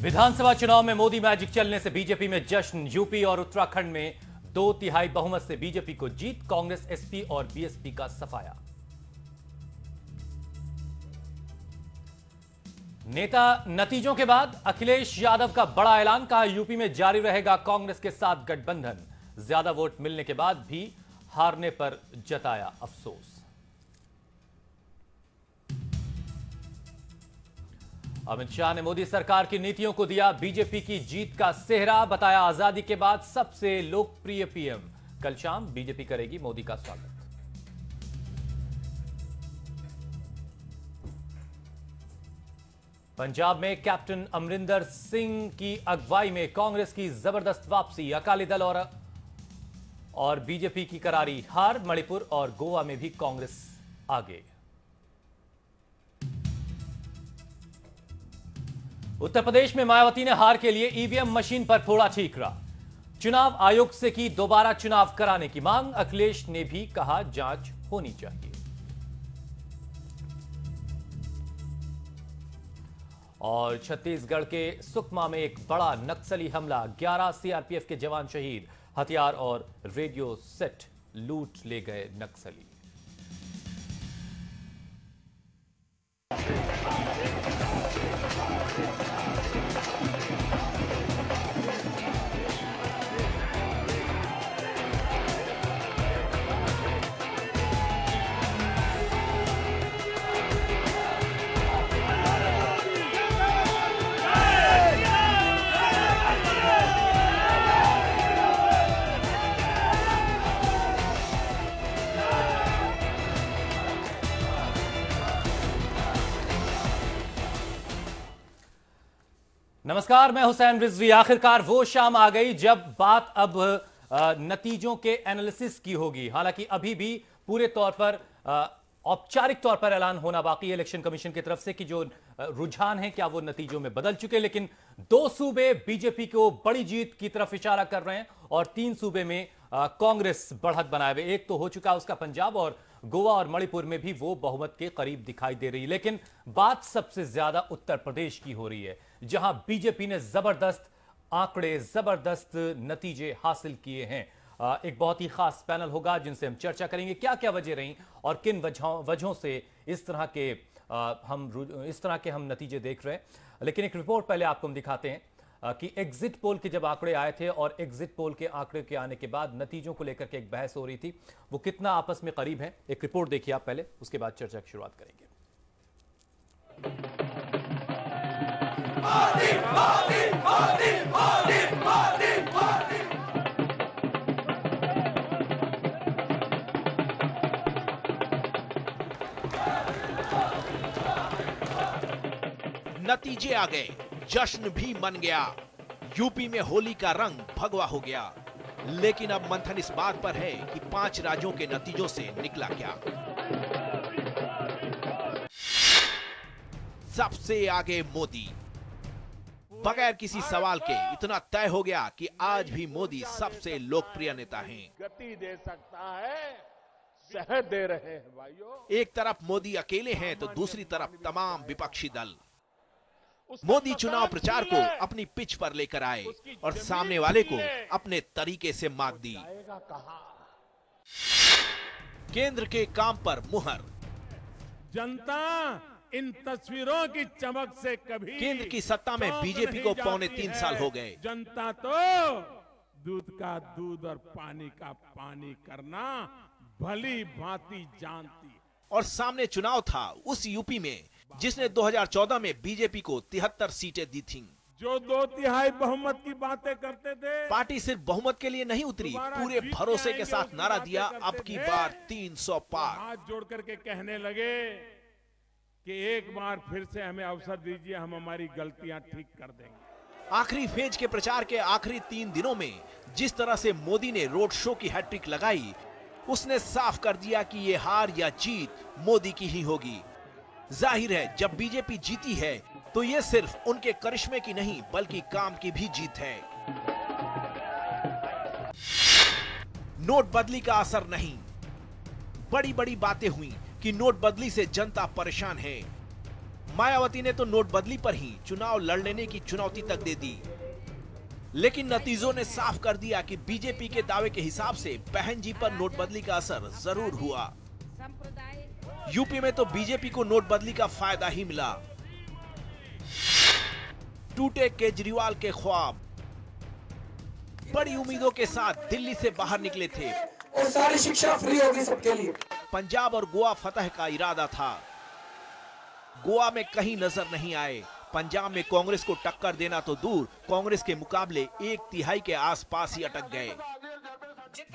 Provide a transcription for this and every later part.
विधानसभा चुनाव में मोदी मैजिक चलने से बीजेपी में जश्न। यूपी और उत्तराखंड में 2/3 बहुमत से बीजेपी को जीत। कांग्रेस, एसपी और बीएसपी का सफाया। नेता नतीजों के बाद अखिलेश यादव का बड़ा ऐलान। कहा, यूपी में जारी रहेगा कांग्रेस के साथ गठबंधन। ज्यादा वोट मिलने के बाद भी हारने पर जताया अफसोस। अमित शाह ने मोदी सरकार की नीतियों को दिया बीजेपी की जीत का सेहरा। बताया, आजादी के बाद सबसे लोकप्रिय पीएम। कल शाम बीजेपी करेगी मोदी का स्वागत। पंजाब में कैप्टन अमरिंदर सिंह की अगुवाई में कांग्रेस की जबरदस्त वापसी। अकाली दल और बीजेपी की करारी हार। मणिपुर और गोवा में भी कांग्रेस आगे। उत्तर प्रदेश में मायावती ने हार के लिए ईवीएम मशीन पर फोड़ा ठीकरा। चुनाव आयोग से की दोबारा चुनाव कराने की मांग। अखिलेश ने भी कहा, जांच होनी चाहिए। और छत्तीसगढ़ के सुकमा में एक बड़ा नक्सली हमला। 11 सीआरपीएफ के जवान शहीद। हथियार और रेडियो सेट लूट ले गए नक्सली। नमस्कार, मैं हुसैन रिजवी। आखिरकार वो शाम आ गई जब बात अब नतीजों के एनालिसिस की होगी। हालांकि अभी भी पूरे तौर पर औपचारिक तौर पर ऐलान होना बाकी है इलेक्शन कमीशन की तरफ से कि जो रुझान है क्या वो नतीजों में बदल चुके। लेकिन 2 सूबे बीजेपी को बड़ी जीत की तरफ इशारा कर रहे हैं और 3 सूबे में कांग्रेस बढ़त बनाए हुए। एक तो हो चुका उसका पंजाब, और गोवा और मणिपुर में भी वो बहुमत के करीब दिखाई दे रही है। लेकिन बात सबसे ज्यादा उत्तर प्रदेश की हो रही है, जहां बीजेपी ने जबरदस्त आंकड़े, जबरदस्त नतीजे हासिल किए हैं। एक बहुत ही खास पैनल होगा जिनसे हम चर्चा करेंगे क्या क्या वजह रही और किन वजहों से इस तरह के हम नतीजे देख रहे हैं। लेकिन एक रिपोर्ट पहले आपको हम दिखाते हैं कि एग्जिट पोल के जब आंकड़े आए थे और एग्जिट पोल के आंकड़े के आने के बाद नतीजों को लेकर के एक बहस हो रही थी, वो कितना आपस में करीब है। एक रिपोर्ट देखिए आप पहले, उसके बाद चर्चा की शुरुआत करेंगे। मोदी, मोदी, मोदी, मोदी, मोदी, मोदी। नतीजे आ गए, जश्न भी मन गया। यूपी में होली का रंग भगवा हो गया। लेकिन अब मंथन इस बात पर है कि 5 राज्यों के नतीजों से निकला क्या। सबसे आगे मोदी। बगैर किसी सवाल के इतना तय हो गया कि आज भी मोदी सबसे लोकप्रिय नेता हैं। गति दे सकता है, शहद दे रहे हैं भाइयों। एक तरफ मोदी अकेले हैं तो दूसरी तरफ तमाम विपक्षी दल। मोदी चुनाव प्रचार को अपनी पिच पर लेकर आए और सामने वाले को अपने तरीके से मात दी। केंद्र के काम पर मुहर। जनता इन तस्वीरों की चमक से कभी केंद्र की सत्ता में बीजेपी को 3.25 साल हो गए। जनता तो दूध का दूध और पानी का पानी करना भली भांति जानती। और सामने चुनाव था उस यूपी में जिसने 2014 में बीजेपी को 73 सीटें दी थीं। जो 2/3 बहुमत की बातें करते थे, पार्टी सिर्फ बहुमत के लिए नहीं उतरी, पूरे भरोसे के साथ नारा दिया, अब की बार 300 पार। हाथ जोड़ करके कहने लगे कि एक बार फिर से हमें अवसर दीजिए, हम हमारी गलतियां ठीक कर देंगे। आखिरी फेज के प्रचार के आखिरी 3 दिनों में जिस तरह से मोदी ने रोड शो की हैट्रिक लगाई, उसने साफ कर दिया कि ये हार या जीत मोदी की ही होगी। जाहिर है, जब बीजेपी जीती है तो ये सिर्फ उनके करिश्मे की नहीं बल्कि काम की भी जीत है। नोटबंदी का असर नहीं। बड़ी बड़ी बातें हुई कि नोटबंदी से जनता परेशान है। मायावती ने तो नोटबंदी पर ही चुनाव लड़ लेने की चुनौती तक दे दी, लेकिन नतीजों ने साफ कर दिया कि बीजेपी के दावे के हिसाब से बहन जी पर नोटबंदी का असर जरूर हुआ। यूपी में तो बीजेपी को नोटबंदी का फायदा ही मिला। टूटे केजरीवाल के ख्वाब, बड़ी उम्मीदों के साथ दिल्ली से बाहर निकले थे और सारी शिक्षा फ्री होगी सबके लिए। पंजाब और गोवा फतह का इरादा था। गोवा में कहीं नजर नहीं आए। पंजाब में कांग्रेस को टक्कर देना तो दूर, कांग्रेस के मुकाबले 1/3 के आसपास ही अटक गए।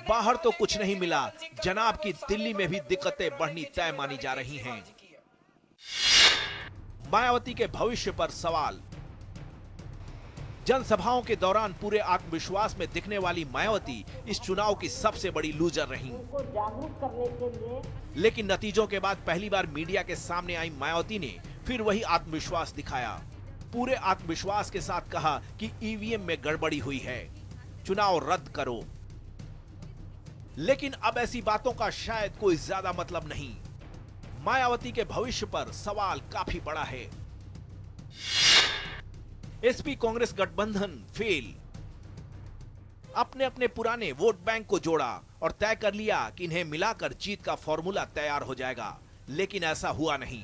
बाहर तो कुछ नहीं मिला। जनाब की दिल्ली में भी दिक्कतें बढ़नी तय मानी जा रही हैं। मायावती के भविष्य पर सवाल। जनसभाओं के दौरान पूरे आत्मविश्वास में दिखने वाली मायावती इस चुनाव की सबसे बड़ी लूजर रहीं। लेकिन नतीजों के बाद पहली बार मीडिया के सामने आई मायावती ने फिर वही आत्मविश्वास दिखाया। पूरे आत्मविश्वास के साथ कहा कि ईवीएम में गड़बड़ी हुई है, चुनाव रद्द करो। लेकिन अब ऐसी बातों का शायद कोई ज्यादा मतलब नहीं। मायावती के भविष्य पर सवाल काफी बड़ा है। एसपी कांग्रेस गठबंधन फेल। अपने अपने पुराने वोट बैंक को जोड़ा और तय कर लिया कि इन्हें मिलाकर जीत का फॉर्मूला तैयार हो जाएगा, लेकिन ऐसा हुआ नहीं।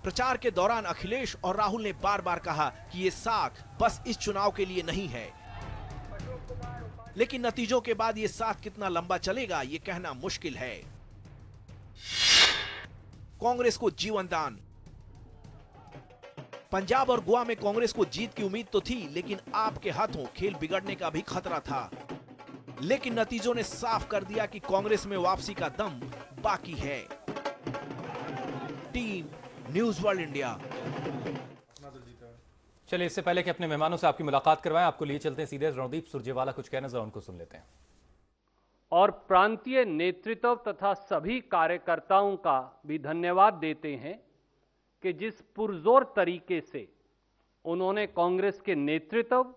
प्रचार के दौरान अखिलेश और राहुल ने बार बार कहा कि ये साथ बस इस चुनाव के लिए नहीं है, लेकिन नतीजों के बाद ये साथ कितना लंबा चलेगा ये कहना मुश्किल है। कांग्रेस को जीवन दान। पंजाब और गोवा में कांग्रेस को जीत की उम्मीद तो थी, लेकिन आपके हाथों खेल बिगड़ने का भी खतरा था। लेकिन नतीजों ने साफ कर दिया कि कांग्रेस में वापसी का दम बाकी है। Team news world India. चलिए, इससे पहले कि अपने मेहमानों से आपकी मुलाकात करवाएं, आपको लिए चलते हैं सीधे रणदीप सुरजेवाला कुछ कहना जरा उनको सुन लेते हैं। और प्रांतीय नेतृत्व तथा सभी कार्यकर्ताओं का भी धन्यवाद देते हैं कि जिस पुरजोर तरीके से उन्होंने कांग्रेस के नेतृत्व,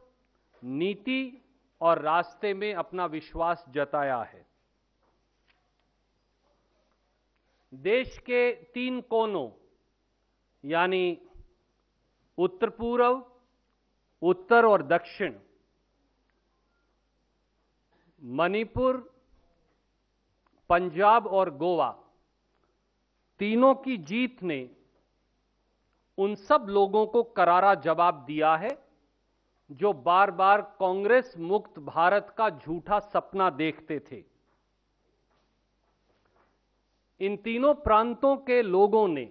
नीति और रास्ते में अपना विश्वास जताया है। देश के 3 कोनों यानी उत्तर पूर्व, उत्तर और दक्षिण, मणिपुर, पंजाब और गोवा, तीनों की जीत ने उन सब लोगों को करारा जवाब दिया है जो बार बार कांग्रेस मुक्त भारत का झूठा सपना देखते थे। इन तीनों प्रांतों के लोगों ने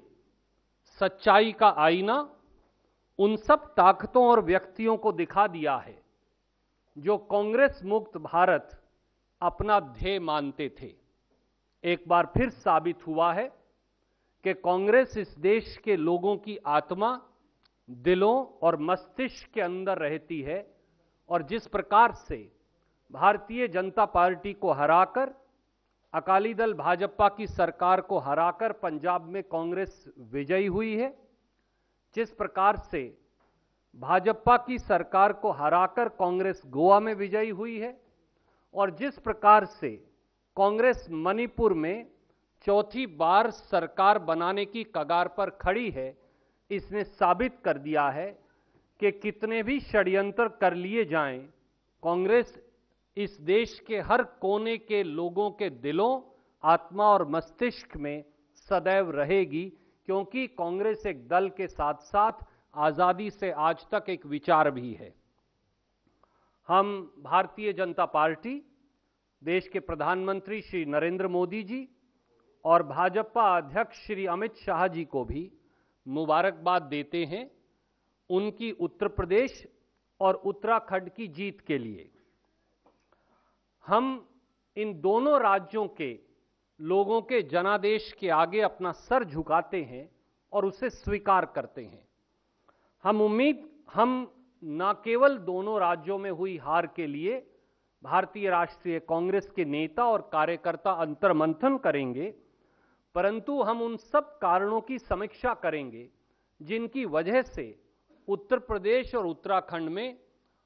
सच्चाई का आईना उन सब ताकतों और व्यक्तियों को दिखा दिया है जो कांग्रेस मुक्त भारत अपना ध्येय मानते थे। एक बार फिर साबित हुआ है कि कांग्रेस इस देश के लोगों की आत्मा, दिलों और मस्तिष्क के अंदर रहती है और जिस प्रकार से भारतीय जनता पार्टी को हराकर, अकाली दल भाजपा की सरकार को हराकर पंजाब में कांग्रेस विजयी हुई है, जिस प्रकार से भाजपा की सरकार को हराकर कांग्रेस गोवा में विजयी हुई है और जिस प्रकार से कांग्रेस मणिपुर में चौथी बार सरकार बनाने की कगार पर खड़ी है, इसने साबित कर दिया है कि कितने भी षड्यंत्र कर लिए जाएं, कांग्रेस इस देश के हर कोने के लोगों के दिलों, आत्मा और मस्तिष्क में सदैव रहेगी, क्योंकि कांग्रेस एक दल के साथ साथ आजादी से आज तक एक विचार भी है। हम भारतीय जनता पार्टी, देश के प्रधानमंत्री श्री नरेंद्र मोदी जी और भाजपा अध्यक्ष श्री अमित शाह जी को भी मुबारकबाद देते हैं उनकी उत्तर प्रदेश और उत्तराखंड की जीत के लिए। हम इन दोनों राज्यों के लोगों के जनादेश के आगे अपना सर झुकाते हैं और उसे स्वीकार करते हैं। हम न केवल दोनों राज्यों में हुई हार के लिए भारतीय राष्ट्रीय कांग्रेस के नेता और कार्यकर्ता अंतर्मंथन करेंगे, परंतु हम उन सब कारणों की समीक्षा करेंगे जिनकी वजह से उत्तर प्रदेश और उत्तराखंड में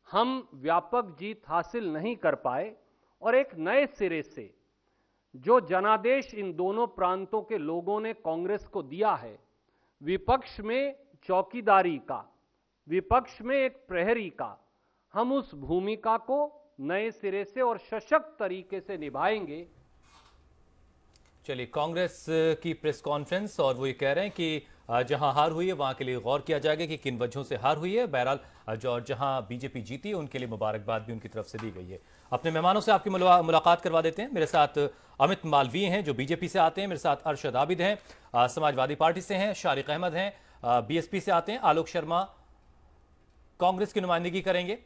हम व्यापक जीत हासिल नहीं कर पाए और एक नए सिरे से जो जनादेश इन दोनों प्रांतों के लोगों ने कांग्रेस को दिया है, विपक्ष में चौकीदारी का, विपक्ष में एक प्रहरी का, हम उस भूमिका को नए सिरे से और सशक्त तरीके से निभाएंगे। चलिए, कांग्रेस की प्रेस कॉन्फ्रेंस और वो ये कह रहे हैं कि जहां हार हुई है वहां के लिए गौर किया जाएगा कि किन वजहों से हार हुई है। बहरहाल जो जहां बीजेपी जीती है उनके लिए मुबारकबाद भी उनकी तरफ से दी गई है। अपने मेहमानों से आपकी मुलाकात करवा देते हैं। मेरे साथ अमित मालवीय हैं जो बीजेपी से आते हैं, मेरे साथ अरशद आबिद हैं समाजवादी पार्टी से हैं, शारिक अहमद हैं बीएसपी से आते हैं, आलोक शर्मा कांग्रेस की नुमाइंदगी करेंगे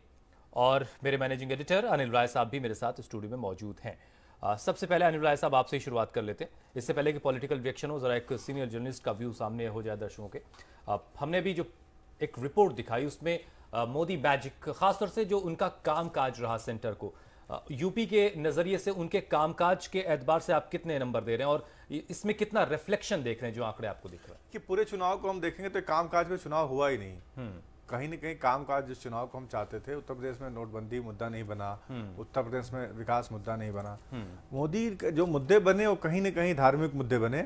और मेरे मैनेजिंग एडिटर अनिल राय साहब भी मेरे साथ स्टूडियो में मौजूद हैं। सबसे पहले अनिल राय साहब आपसे ही शुरुआत कर लेते हैं। इससे पहले कि पॉलिटिकल रिएक्शन हो, जरा एक सीनियर जर्नलिस्ट का व्यू सामने हो जाए दर्शकों के। हमने भी जो एक रिपोर्ट दिखाई उसमें मोदी मैजिक, खासतौर से जो उनका कामकाज रहा सेंटर को, यूपी के नजरिए से उनके कामकाज के एतबार से आप कितने नंबर दे रहे हैं और इसमें कितना रिफ्लेक्शन देख रहे हैं जो आंकड़े आपको दिख रहे हैं? कि पूरे चुनाव को हम देखेंगे तो कामकाज में चुनाव हुआ ही नहीं। कहीं न कहीं कामकाज जिस चुनाव को हम चाहते थे, उत्तर प्रदेश में नोटबंदी मुद्दा नहीं बना, उत्तर प्रदेश में विकास मुद्दा नहीं बना, मोदी जो मुद्दे बने वो कहीं न कहीं धार्मिक मुद्दे बने।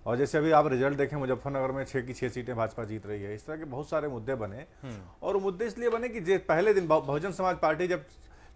और जैसे अभी आप रिजल्ट देखें, मुजफ्फरनगर में 6 की 6 सीटें भाजपा जीत रही है। इस तरह के बहुत सारे मुद्दे बने और मुद्दे इसलिए बने कि पहले दिन बहुजन समाज पार्टी जब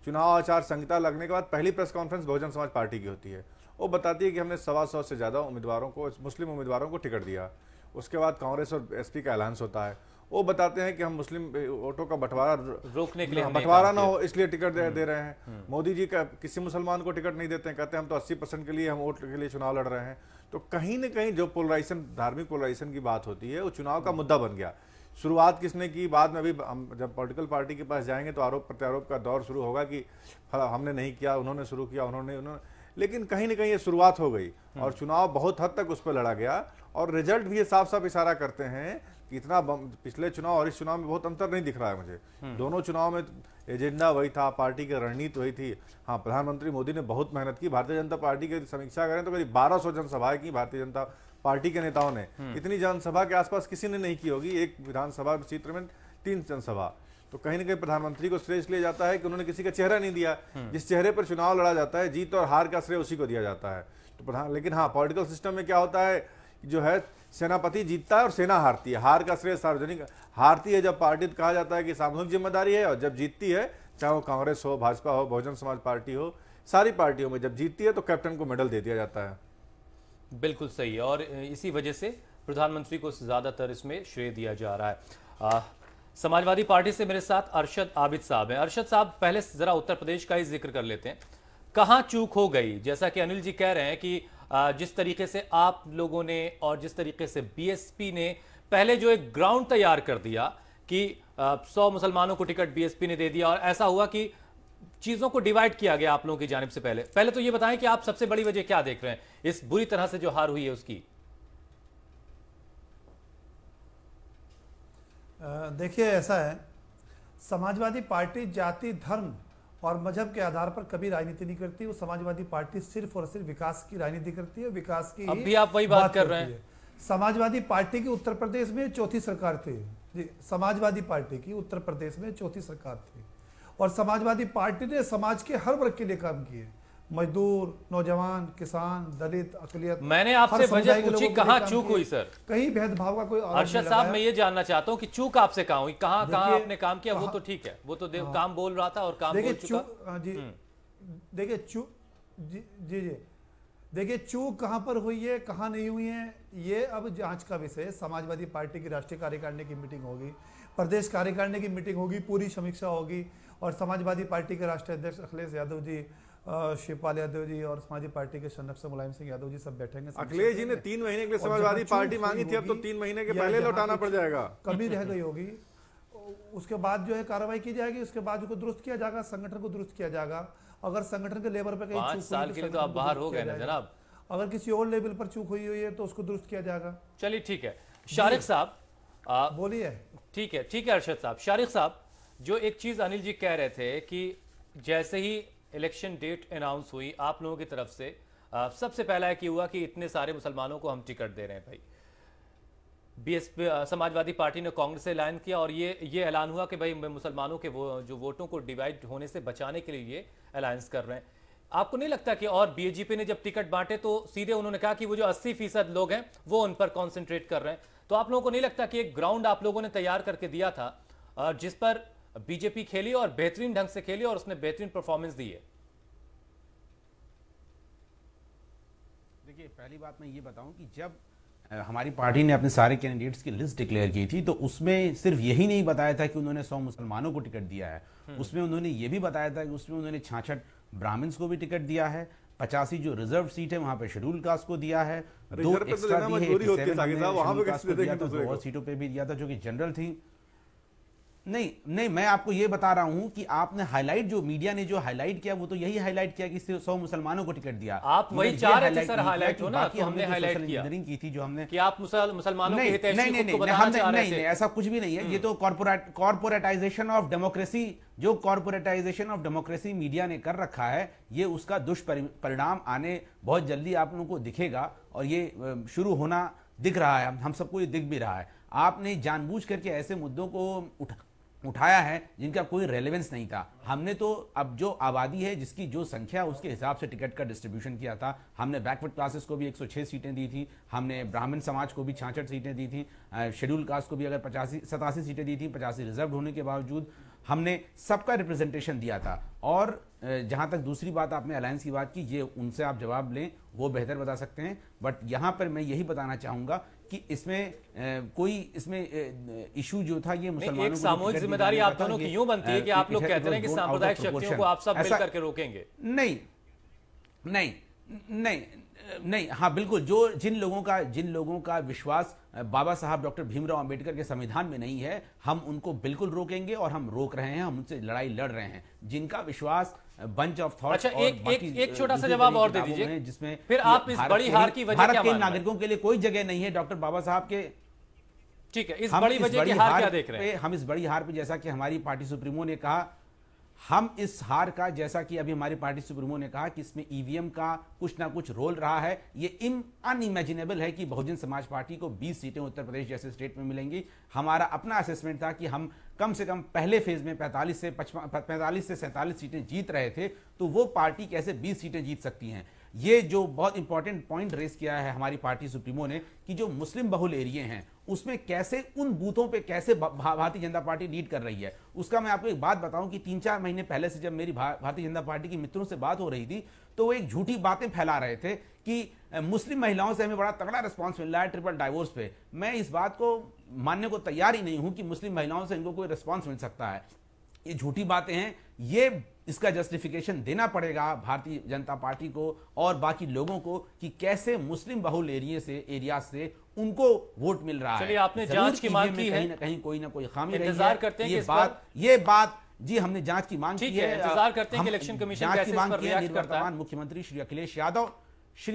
चुनाव आचार संहिता लगने के बाद पहली press conference Bahujan Samaj party की होती है। वो बताती है कि हमने 125 से ज़्यादा उम्मीदवारों को, मुस्लिम उम्मीदवारों को टिकट दिया। उसके बाद कांग्रेस और एसपी का ऐलान होता है। वो बताते हैं कि हम मुस्लिम वोटों का बंटवारा रोकने के लिए, बंटवारा ना हो इसलिए टिकट दे रहे हैं। मोदी जी का किसी मुसलमान को टिकट नहीं देते हैं, कहते हैं हम तो 80% के लिए हम वोट के लिए चुनाव लड़ रहे हैं। तो कहीं न कहीं जो पोलराइजेशन, धार्मिक पोलराइजेशन की बात होती है, वो चुनाव का मुद्दा बन गया। शुरुआत किसने की, बाद में अभी जब पॉलिटिकल पार्टी के पास जाएंगे तो आरोप प्रत्यारोप का दौर शुरू होगा कि हमने नहीं किया, उन्होंने शुरू किया, उन्होंने। लेकिन कहीं ना कहीं ये शुरुआत हो गई और चुनाव बहुत हद तक उस पर लड़ा गया और रिजल्ट भी ये साफ साफ इशारा करते हैं कि इतना पिछले चुनाव और इस चुनाव में बहुत अंतर नहीं दिख रहा है मुझे। दोनों चुनाव में एजेंडा वही था, पार्टी की रणनीति वही थी। हाँ, प्रधानमंत्री मोदी ने बहुत मेहनत की। भारतीय जनता पार्टी की समीक्षा करें तो करीब 1200 जनसभाएं की भारतीय जनता पार्टी के नेताओं ने। इतनी जनसभा के आसपास किसी ने नहीं की होगी, एक विधानसभा क्षेत्र में 3 जनसभा। तो कहीं ना कहीं प्रधानमंत्री को श्रेय इसलिए जाता है कि उन्होंने किसी का चेहरा नहीं दिया। जिस चेहरे पर चुनाव लड़ा जाता है, जीत और हार का श्रेय उसी को दिया जाता है। तो लेकिन हाँ, पॉलिटिकल सिस्टम में क्या होता है, जो है सेनापति जीतता है और सेना हारती है। हार का श्रेय सार्वजनिक हारती है जब पार्टी कहा जाता है कि सामूहिक जिम्मेदारी है, और जब जीतती है, चाहे वो कांग्रेस हो, भाजपा हो, बहुजन समाज पार्टी हो, सारी पार्टियों में जब जीतती है तो कैप्टन को मेडल दे दिया जाता है। बिल्कुल सही है और इसी वजह से प्रधानमंत्री को ज्यादातर इसमें श्रेय दिया जा रहा है। समाजवादी पार्टी से मेरे साथ अरशद आबिद साहब हैं। अरशद साहब, पहले जरा उत्तर प्रदेश का ही जिक्र कर लेते हैं। कहां चूक हो गई? जैसा कि अनिल जी कह रहे हैं कि जिस तरीके से आप लोगों ने और जिस तरीके से बीएसपी ने पहले जो एक ग्राउंड तैयार कर दिया कि 100 मुसलमानों को टिकट बीएसपी ने दे दिया और ऐसा हुआ कि चीजों को डिवाइड किया गया आप लोगों की जानिब से। पहले तो ये बताएं कि आप सबसे बड़ी वजह क्या देख रहे हैं इस बुरी तरह से जो हार हुई है उसकी? देखिए, ऐसा है, समाजवादी पार्टी जाति, धर्म और मजहब के आधार पर कभी राजनीति नहीं करती। वो समाजवादी पार्टी सिर्फ और सिर्फ विकास की राजनीति करती है, विकास की। अब भी आप वही बात कर रहे हैं। समाजवादी पार्टी की उत्तर प्रदेश में चौथी सरकार थी जी। समाजवादी पार्टी की उत्तर प्रदेश में चौथी सरकार थी और समाजवादी पार्टी ने समाज के हर वर्ग के लिए काम किए। मजदूर, नौजवान, किसान, दलित, अकलियत। मैंने आपसे वजह पूछी, कहां चूक हुई सर? कहीं भेदभाव का कोई अरशद साहब, मैं ये जानना चाहता हूं कि चूक आपसे कहां हुई? कहां आपने काम किया? वो तो ठीक है, वो तो काम बोल रहा था और काम बोल चुका। देखिए चूक कहां पर हुई है, कहां नहीं हुई है, ये अब जांच का विषय है। समाजवादी पार्टी की राष्ट्रीय कार्यकारिणी की मीटिंग होगी, प्रदेश कार्यकारिणी की मीटिंग होगी, पूरी समीक्षा होगी और समाजवादी पार्टी के राष्ट्रीय अध्यक्ष अखिलेश यादव जी, शिवपाल यादव जी और समाजवादी पार्टी के संरक्षक मुलायम सिंह यादव जी सब बैठेंगे। अखिलेश जी ने 3 महीने के लिए समाजवादी पार्टी मांगी थी, अब तो 3 महीने के पहले लौटाना पड़ जाएगा। कमी रह गई होगी, उसके बाद जो है कार्रवाई की जाएगी, उसके बाद उसको दुरुस्त किया जाएगा, संगठन को दुरुस्त किया जाएगा। अगर संगठन के लेवल पर कहीं 5 साल के लिए तो आप बाहर हो गए ना जनाब। अगर किसी और लेवल पर चूक हुई है तो उसको दुरुस्त किया जाएगा। चलिए ठीक है। शारिक साहब बोलिए। ठीक है अरशद साहब। शारिक साहब, जो एक चीज अनिल जी कह रहे थे कि जैसे ही इलेक्शन डेट अनाउंस हुई आप लोगों की तरफ से सबसे पहला एक हुआ कि इतने सारे मुसलमानों को हम टिकट दे रहे हैं भाई। बीएसपी समाजवादी पार्टी ने कांग्रेस से ऐलान किया और ये ऐलान हुआ कि भाई मुसलमानों के जो वोटों को डिवाइड होने से बचाने के लिए ये अलायंस कर रहे हैं। आपको नहीं लगता कि और बीजेपी ने जब टिकट बांटे तो सीधे उन्होंने कहा कि वो जो 80% लोग हैं वो उन पर कॉन्सेंट्रेट कर रहे हैं, तो आप लोगों को नहीं लगता कि एक ग्राउंड आप लोगों ने तैयार करके दिया था जिस पर बीजेपी खेली और बेहतरीन ढंग से खेली और उसने बेहतरीन परफॉर्मेंस दी है? देखिए, पहली बात मैं ये बताऊं कि जब हमारी पार्टी ने अपने सारे कैंडिडेट्स की लिस्ट डिक्लेयर की थी तो उसमें सिर्फ यही नहीं बताया था कि उन्होंने 100 मुसलमानों को टिकट दिया है, उसमें उन्होंने ये भी बताया था कि उसमें उन्होंने 66 ब्राह्मण्स को भी टिकट दिया है, 85 जो रिजर्व सीट है वहां पे शेड्यूल कास्ट को दिया है, 2 एक्स्ट्रा दी है, 87 और सीटों पे भी दिया था जो कि जनरल थी। नहीं, मैं आपको ये बता रहा हूं कि आपने हाईलाइट, जो मीडिया ने जो हाईलाइट किया वो तो यही हाईलाइट किया कि 100 मुसलमानों को टिकट दिया। आप वही चाह रहे थे सर हाईलाइट हो ना, तो हमने हाईलाइट किया की थी जो हमने कि आप मुसलमानों के हितैषी को बताना चाह रहे थे। नहीं, ऐसा कुछ भी नहीं है। ये तो कॉर्पोरेटाइजेशन ऑफ डेमोक्रेसी, जो कॉर्पोरेटाइजेशन ऑफ डेमोक्रेसी मीडिया ने कर रखा है, ये उसका दुष्परिणाम आने बहुत जल्दी आप लोगों को दिखेगा और ये शुरू होना दिख रहा है, हम सबको ये दिख भी रहा है। आपने जानबूझ करके ऐसे मुद्दों को उठाया है जिनका कोई रेलेवेंस नहीं था। हमने तो अब जो आबादी है, जिसकी जो संख्या, उसके हिसाब से टिकट का डिस्ट्रीब्यूशन किया था। हमने बैकवर्ड क्लासेस को भी 106 सीटें दी थी, हमने ब्राह्मण समाज को भी 66 सीटें दी थी, शेड्यूल कास्ट को भी अगर 87 सीटें दी थी, 85 रिजर्व होने के बावजूद हमने सबका रिप्रेजेंटेशन दिया था। और जहां तक दूसरी बात आपने अलायंस की बात की, ये उनसे आप जवाब लें, वो बेहतर बता सकते हैं। बट यहां पर मैं यही बताना चाहूंगा कि इसमें कोई इसमें इशू जो था ये मुसलमानों एक सामूहिक जिम्मेदारी आप दोनों की यूं बनती है कि आप लोग कहते हैं कि सांप्रदायिक शक्तियों को आप सब मिलकर के रोकेंगे। नहीं, हाँ बिल्कुल, जिन लोगों का विश्वास बाबा साहब डॉक्टर भीमराव अंबेडकर के संविधान में नहीं है, हम उनको बिल्कुल रोकेंगे और हम रोक रहे हैं, हम उनसे लड़ाई लड़ रहे हैं। जिनका विश्वास बंच ऑफ थॉट्स। अच्छा, एक छोटा सा जवाब और दे दीजिए, जिसमें फिर आप इस बड़ी हार की वजह क्या भारत के मान रहे हैं? नागरिकों के लिए कोई जगह नहीं है डॉक्टर बाबा साहब के। ठीक है, इस बड़ी वजह की हार क्या देख रहे हैं? हम इस बड़ी हार पे, जैसा कि हमारी पार्टी सुप्रीमो ने कहा, हम इस हार का, जैसा कि अभी हमारी पार्टी सुप्रीमो ने कहा कि इसमें ईवीएम का कुछ ना कुछ रोल रहा है। ये अनइमेजिनेबल है कि बहुजन समाज पार्टी को 20 सीटें उत्तर प्रदेश जैसे स्टेट में मिलेंगी। हमारा अपना असेसमेंट था कि हम कम से कम पहले फेज में 45 से 47 सीटें जीत रहे थे, तो वो पार्टी कैसे 20 सीटें जीत सकती हैं। ये जो बहुत इंपॉर्टेंट पॉइंट रेस किया है हमारी पार्टी सुप्रीमो ने कि जो मुस्लिम बहुल एरिया हैं उसमें कैसे, उन बूथों पे कैसे भारतीय जनता पार्टी लीड कर रही है। उसका मैं आपको एक बात बताऊं कि 3-4 महीने पहले से जब मेरी भारतीय जनता पार्टी के मित्रों से बात हो रही थी तो वो एक झूठी बातें फैला रहे थे कि मुस्लिम महिलाओं से हमें बड़ा तगड़ा रिस्पांस मिल रहा है ट्रिपल डाइवोर्स पे। मैं इस बात को मानने को तैयार ही नहीं हूं कि मुस्लिम महिलाओं से इनको कोई रिस्पांस मिल सकता है। ये झूठी बातें हैं। ये इसका जस्टिफिकेशन देना पड़ेगा भारतीय जनता पार्टी को और बाकी लोगों को कि कैसे मुस्लिम बहुल एरिया से उनको वोट मिल रहा है। चलिए, आपने जांच की मांग की है, कहीं ना कोई खामी रही है। इंतजार करते हैं ये बात जी, हमने जांच की मांग की है। इंतजार करते हैं कि इलेक्शन कमीशन कैसे इस पर रिएक्ट करता है। मुख्यमंत्री श्री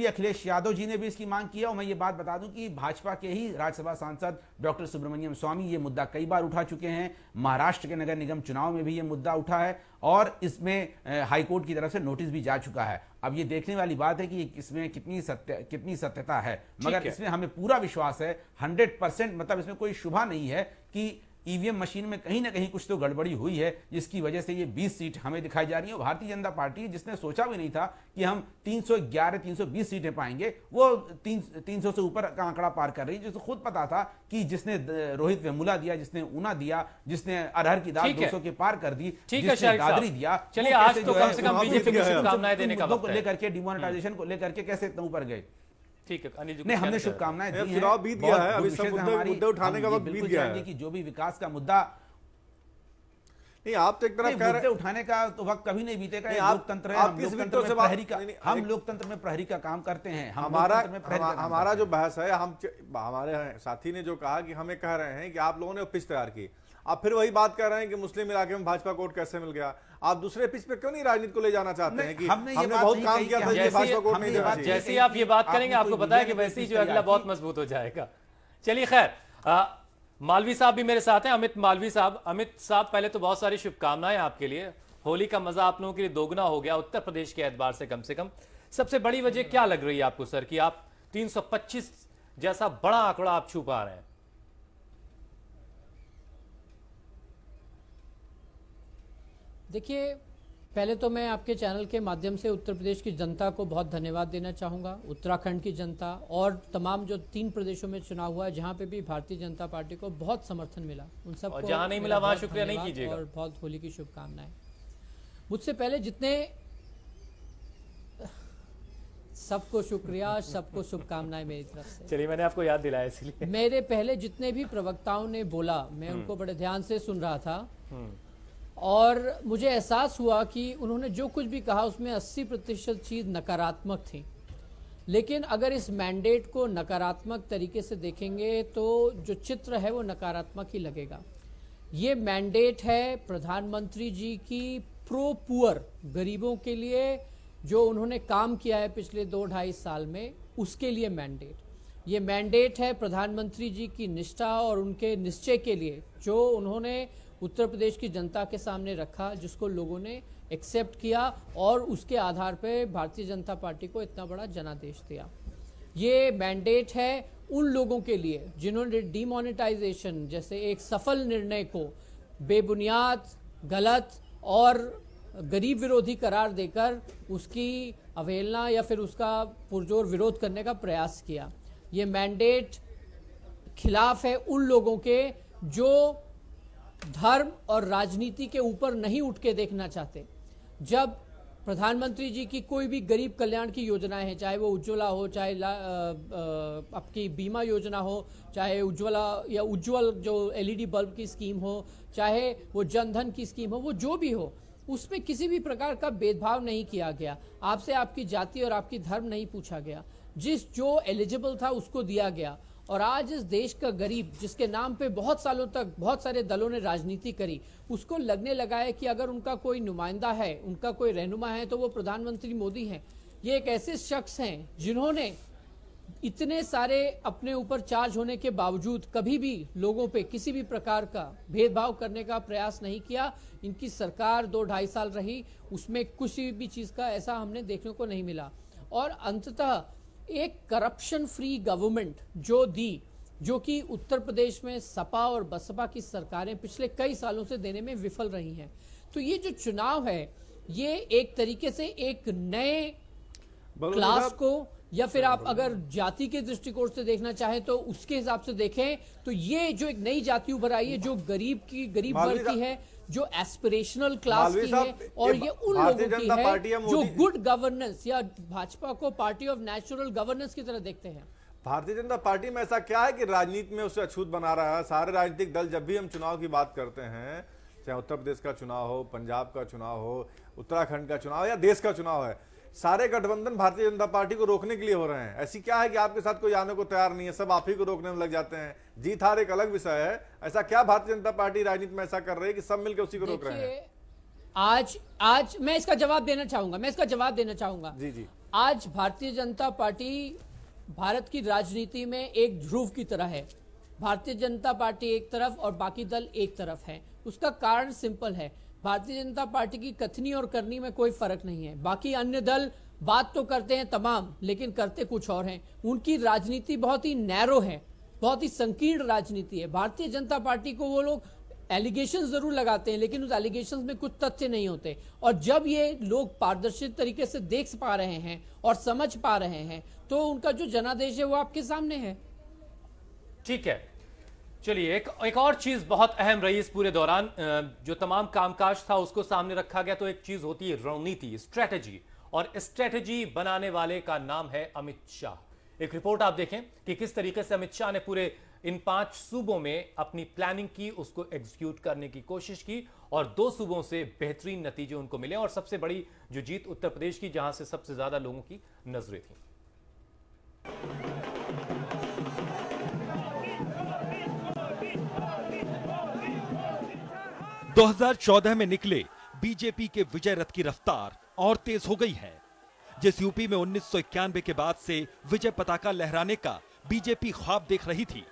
अखिलेश यादव जी ने भी इसकी मांग किया। और मैं ये बात बता दूं कि भाजपा के ही राज्यसभा सांसद डॉक्टर सुब्रमण्यम स्वामी ये मुद्दा कई बार उठा चुके हैं। महाराष्ट्र के नगर निगम चुनाव में भी ये मुद्दा उठा है और इसमें हाईकोर्ट की तरफ से नोटिस भी जा चुका है। अब ये देखने वाली बात है कि इसमें कितनी सत्यता है, मगर इसमें हमें पूरा विश्वास है 100%, मतलब इसमें कोई शुभा नहीं है कि ईवीएम मशीन में कहीं ना कहीं कुछ तो गड़बड़ी हुई है जिसकी वजह से ये 20 सीट हमें दिखाई जा रही है। भारतीय जनता पार्टी, जिसने सोचा भी नहीं था कि हम 320 सीटें पाएंगे, वो 300 से ऊपर का आंकड़ा पार कर रही है। जिसको खुद पता था कि जिसने रोहित वेमुला दिया, जिसने ऊना दिया, जिसने अरहर की दाल 200 के पार कर दी, जिसने दादरी दिया, चलिए आज तो कम से कम बीजेपी को शुभकामनाएं देने का वक्त है। लेकर के डिमोनेटाइजेशन को लेकर के कैसे इतना ऊपर गए। ठीक है अनिल जी, नहीं, हमने शुभकामनाएं दी हैं। चुनाव बीत गया है, अभी सब मुद्दे उठाने का वक्त बीत गया है कि जो भी विकास का मुद्दा नहीं, आप तो एक तरफ कह रहे हैं उठाने का तो वक्त कभी नहीं बीतेगा। लोकतंत्र है, हम लोकतंत्र में प्रहरी का काम करते हैं। हमारा जो बहस है, हमारे साथी ने जो कहा कि हमें कह रहे हैं कि आप लोगों ने पिच तैयार की, आप फिर वही बात कर रहे हैं कि मुस्लिम इलाके में भाजपा को वोट कैसे मिल गया। आप दूसरे पिच पे क्यों नहीं राजनीति को ले जाना चाहते हैं कि हमने बहुत काम किया था, भाजपा को वोट नहीं देना चाहिए। जैसे ही आप ये बात करेंगे आपको पता है कि वैसे ही जो अगला बहुत मजबूत हो जाएगा। चलिए खैर, मालवी साहब भी मेरे साथ हैं, अमित मालवी साहब। अमित साहब, पहले तो बहुत सारी शुभकामनाएं आपके लिए। होली का मजा आप लोगों के लिए दोगुना हो गया उत्तर प्रदेश के एतबार से कम से कम। सबसे बड़ी वजह क्या लग रही है आपको सर कि आप 325 जैसा बड़ा आंकड़ा आप छू पा रहे हैं? देखिए, पहले तो मैं आपके चैनल के माध्यम से उत्तर प्रदेश की जनता को बहुत धन्यवाद देना चाहूँगा, उत्तराखंड की जनता और तमाम जो 3 प्रदेशों में चुनाव हुआ है जहाँ पे भी भारतीय जनता पार्टी को बहुत समर्थन मिला, उन सबको जहाँ नहीं मिला वहाँ शुक्रिया नहीं कीजिएगा और बहुत होली की शुभकामनाएं। मुझसे पहले जितने, सबको शुक्रिया, सबको शुभकामनाएं मेरी तरफ से। चलिए मैंने आपको याद दिलाया इसलिए। मेरे पहले जितने भी प्रवक्ताओं ने बोला मैं उनको बड़े ध्यान से सुन रहा था और मुझे एहसास हुआ कि उन्होंने जो कुछ भी कहा उसमें 80% चीज नकारात्मक थी। लेकिन अगर इस मैंडेट को नकारात्मक तरीके से देखेंगे तो जो चित्र है वो नकारात्मक ही लगेगा। ये मैंडेट है प्रधानमंत्री जी की प्रो पुअर, गरीबों के लिए जो उन्होंने काम किया है पिछले 2-2.5 साल में, उसके लिए मैंडेट। ये मैंडेट है प्रधानमंत्री जी की निष्ठा और उनके निश्चय के लिए जो उन्होंने उत्तर प्रदेश की जनता के सामने रखा, जिसको लोगों ने एक्सेप्ट किया और उसके आधार पर भारतीय जनता पार्टी को इतना बड़ा जनादेश दिया। ये मैंडेट है उन लोगों के लिए जिन्होंने डिमोनेटाइजेशन जैसे एक सफल निर्णय को बेबुनियाद, गलत और गरीब विरोधी करार देकर उसकी अवहेलना या फिर उसका पुरजोर विरोध करने का प्रयास किया। ये मैंडेट खिलाफ है उन लोगों के जो धर्म और राजनीति के ऊपर नहीं उठ के देखना चाहते। जब प्रधानमंत्री जी की कोई भी गरीब कल्याण की योजनाएं हैं, चाहे वो उज्ज्वला हो, चाहे आपकी बीमा योजना हो, चाहे उज्ज्वला या उज्ज्वल जो एलईडी बल्ब की स्कीम हो, चाहे वो जनधन की स्कीम हो, वो जो भी हो, उसमें किसी भी प्रकार का भेदभाव नहीं किया गया। आपसे आपकी जाति और आपकी धर्म नहीं पूछा गया। जो एलिजिबल था उसको दिया गया। और आज इस देश का गरीब, जिसके नाम पे बहुत सालों तक बहुत सारे दलों ने राजनीति करी, उसको लगने लगा है कि अगर उनका कोई नुमाइंदा है, उनका कोई रहनुमा है तो वो प्रधानमंत्री मोदी हैं। ये एक ऐसे शख्स हैं जिन्होंने इतने सारे अपने ऊपर चार्ज होने के बावजूद कभी भी लोगों पे किसी भी प्रकार का भेदभाव करने का प्रयास नहीं किया। इनकी सरकार 2-2.5 साल रही, उसमें किसी भी चीज का ऐसा हमने देखने को नहीं मिला। और अंततः एक करप्शन फ्री गवर्नमेंट जो कि उत्तर प्रदेश में सपा और बसपा की सरकारें पिछले कई सालों से देने में विफल रही हैं। तो ये जो चुनाव है ये एक तरीके से एक नए क्लास को, या फिर आप अगर जाति के दृष्टिकोण से देखना चाहें तो उसके हिसाब से देखें तो ये जो एक नई जाति उभर आई है जो गरीब वर्ग की है, जो एस्पिरेशनल क्लास की है, और ये उन लोगों की है जो गुड गवर्नेंस या भाजपा को पार्टी ऑफ नेचुरल गवर्नेंस की तरह देखते हैं। भारतीय जनता पार्टी में ऐसा क्या है कि राजनीति में उसे अछूत बना रहा है? सारे राजनीतिक दल जब भी हम चुनाव की बात करते हैं, चाहे उत्तर प्रदेश का चुनाव हो, पंजाब का चुनाव हो, उत्तराखंड का चुनाव या देश का चुनाव है, सारे गठबंधन भारतीय जनता पार्टी को रोकने के लिए हो रहे हैं। ऐसी क्या है कि आपके साथ कोई आने को तैयार नहीं है, सब आप ही को रोकने में लग जाते हैं? जीत हार एक अलग विषय है। ऐसा क्या भारतीय जनता पार्टी राजनीति में ऐसा कर रही है कि सब मिलकर उसी को रोक रहे हैं? आज मैं इसका जवाब देना चाहूंगा। जी। आज भारतीय जनता पार्टी भारत की राजनीति में एक ध्रुव की तरह है। भारतीय जनता पार्टी एक तरफ और बाकी दल एक तरफ है। उसका कारण सिंपल है, भारतीय जनता पार्टी की कथनी और करनी में कोई फर्क नहीं है। बाकी अन्य दल बात तो करते हैं तमाम, लेकिन करते कुछ और हैं। उनकी राजनीति बहुत ही नैरो है, बहुत ही संकीर्ण राजनीति है। भारतीय जनता पार्टी को वो लोग एलिगेशंस जरूर लगाते हैं, लेकिन उस एलिगेशंस में कुछ तथ्य नहीं होते। और जब ये लोग पारदर्शी तरीके से देख पा रहे हैं और समझ पा रहे हैं तो उनका जो जनादेश है वो आपके सामने है। ठीक है, चलिए एक और चीज बहुत अहम रही इस पूरे दौरान, जो तमाम कामकाज था उसको सामने रखा गया। तो एक चीज होती है रणनीति, स्ट्रेटेजी, और स्ट्रेटेजी बनाने वाले का नाम है अमित शाह। एक रिपोर्ट आप देखें कि किस तरीके से अमित शाह ने पूरे इन 5 सूबों में अपनी प्लानिंग की, उसको एग्जीक्यूट करने की कोशिश की और 2 सूबों से बेहतरीन नतीजे उनको मिले। और सबसे बड़ी जो जीत उत्तर प्रदेश की, जहां से सबसे ज्यादा लोगों की नजरें थी। 2014 में निकले बीजेपी के विजय रथ की रफ्तार और तेज हो गई है। जिस यूपी में 1991 के बाद से विजय पताका लहराने का बीजेपी ख्वाब देख रही थी,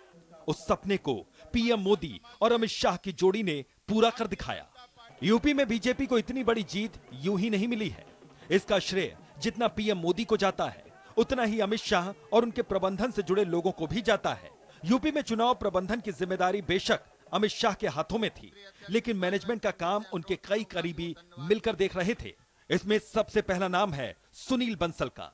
उस सपने को पीएम मोदी और अमित शाह की जोड़ी ने पूरा कर दिखाया। यूपी में बीजेपी को इतनी बड़ी जीत यूं ही नहीं मिली है। इसका श्रेय जितना पीएम मोदी को जाता है, उतना ही अमित शाह और उनके प्रबंधन से जुड़े लोगों को भी जाता है। यूपी में चुनाव प्रबंधन की जिम्मेदारी बेशक अमित शाह के हाथों में थी, लेकिन मैनेजमेंट का काम उनके कई करीबी मिलकर देख रहे थे। इसमें सबसे पहला नाम है सुनील बंसल का।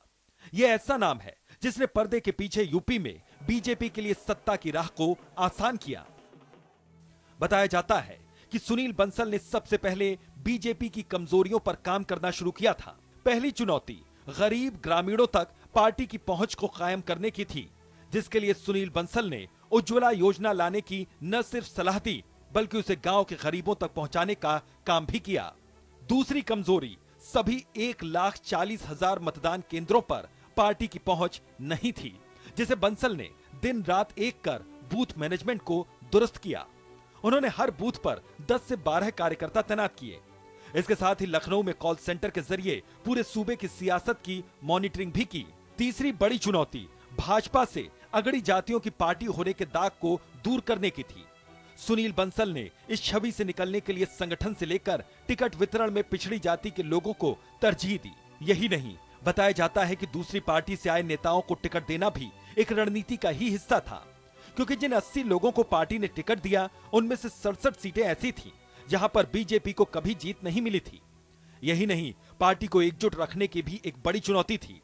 यह ऐसा नाम है जिसने पर्दे के पीछे यूपी में बीजेपी के लिए सत्ता की राह को आसान किया। बताया जाता है कि सुनील बंसल ने सबसे पहले बीजेपी की कमजोरियों पर काम करना शुरू किया था। पहली चुनौती गरीब ग्रामीणों तक पार्टी की पहुंच को कायम करने की थी, जिसके लिए सुनील बंसल ने उज्ज्वला योजना लाने की न सिर्फ सलाह दी, बल्कि उसे गांव के गरीबों तक पहुंचाने का काम भी किया। दूसरी कमजोरी, सभी 1,40,000 मतदान केंद्रों पर पार्टी की पहुंच नहीं थी, जिसे बंसल ने दिन रात एक कर बूथ मैनेजमेंट को दुरुस्त किया। उन्होंने हर बूथ पर 10 से 12 कार्यकर्ता तैनात किए। इसके साथ ही लखनऊ में कॉल सेंटर के जरिए पूरे सूबे की सियासत की मॉनिटरिंग भी की। तीसरी बड़ी चुनौती भाजपा से अगड़ी जातियों की पार्टी होने के दाग को दूर करने की थी। सुनील बंसल ने इस छवि से निकलने के लिए संगठन से लेकर टिकट वितरण में पिछड़ी जाति के लोगों को तरजीह दी। यही नहीं, बताया जाता है कि दूसरी पार्टी से आए नेताओं को टिकट देना भी एक रणनीति का ही हिस्सा था, क्योंकि जिन 80 लोगों को पार्टी ने टिकट दिया, उनमें से 67 सीटें ऐसी थीं जहां पर बीजेपी को कभी जीत नहीं मिली थी। यही नहीं, पार्टी को एकजुट रखने की भी एक बड़ी चुनौती थी।